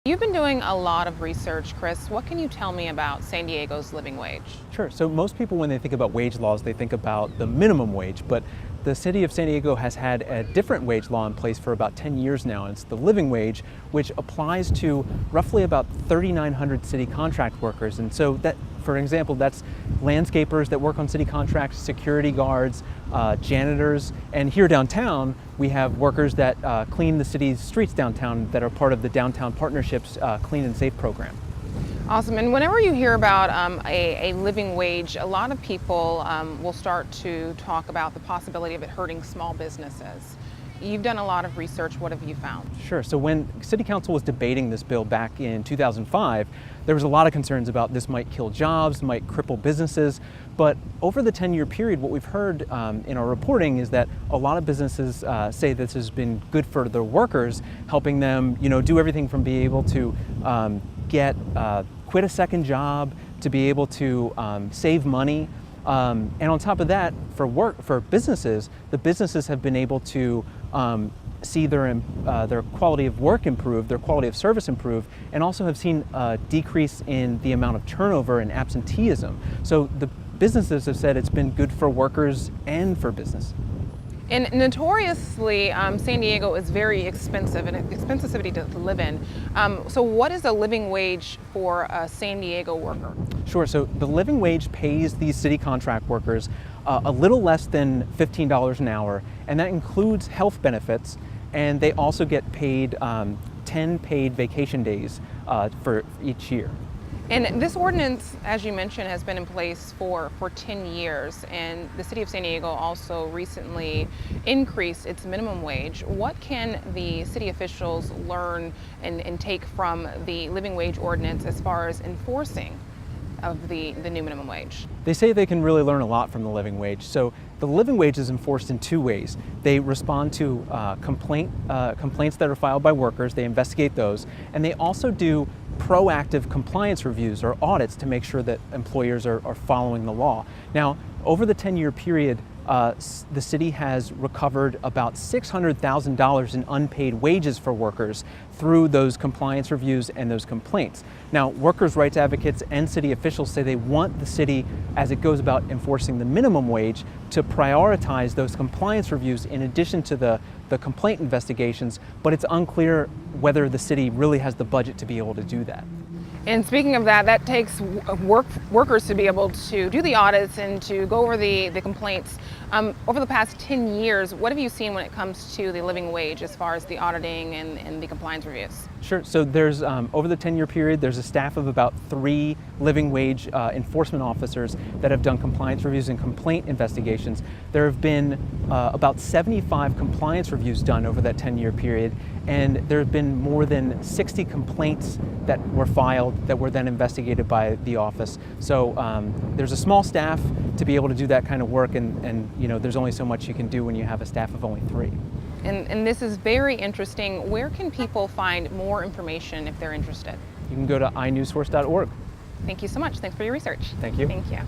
You've been doing a lot of research, Chris. What can you tell me about San Diego's living wage? Sure. So most people, when they think about wage laws, they think about the minimum wage, but the city of San Diego has had a different wage law in place for about 10 years now. It's the living wage, which applies to roughly about 3,900 city contract workers. And so that, for example, that's landscapers that work on city contracts, security guards, janitors, and here downtown, we have workers that clean the city's streets downtown that are part of the Downtown Partnership's Clean and Safe program. Awesome. And whenever you hear about a living wage, a lot of people will start to talk about the possibility of it hurting small businesses. You've done a lot of research. What have you found? Sure. So when City Council was debating this bill back in 2005, there was a lot of concerns about this might kill jobs, might cripple businesses. But over the 10-year period, what we've heard in our reporting is that a lot of businesses say this has been good for their workers, helping them, do everything from being able to quit a second job, to be able to save money. And on top of that, for businesses, the businesses have been able to see their quality of work improve, their quality of service improve, and also have seen a decrease in the amount of turnover and absenteeism. So the businesses have said it's been good for workers and for business. And notoriously, San Diego is very expensive, and expensive city to live in. So what is a living wage for a San Diego worker? Sure, so the living wage pays these city contract workers a little less than $15 an hour, and that includes health benefits, and they also get paid 10 paid vacation days for each year. And this ordinance, as you mentioned, has been in place for 10 years, and the city of San Diego also recently increased its minimum wage. What can the city officials learn and take from the living wage ordinance as far as enforcing of the new minimum wage? They say they can really learn a lot from the living wage. So the living wage is enforced in two ways. They respond to complaints that are filed by workers, they investigate those, and they also do proactive compliance reviews or audits to make sure that employers are following the law. Now, over the 10-year period, the city has recovered about $600,000 in unpaid wages for workers through those compliance reviews and those complaints. Now, workers' rights advocates and city officials say they want the city, as it goes about enforcing the minimum wage, to prioritize those compliance reviews in addition to the complaint investigations, but it's unclear whether the city really has the budget to be able to do that. And speaking of that, that takes workers to be able to do the audits and to go over the complaints. Over the past 10 years, what have you seen when it comes to the living wage as far as the auditing and the compliance reviews? Sure. So there's, over the 10-year period, there's a staff of about 3 living wage enforcement officers that have done compliance reviews and complaint investigations. There have been about 75 compliance reviews done over that 10-year period, and there have been more than 60 complaints that were filed that were then investigated by the office. So there's a small staff to be able to do that kind of work, and there's only so much you can do when you have a staff of only 3. And this is very interesting. Where can people find more information if they're interested? You can go to iNewsource.org. Thank you so much. Thanks for your research. Thank you. Thank you.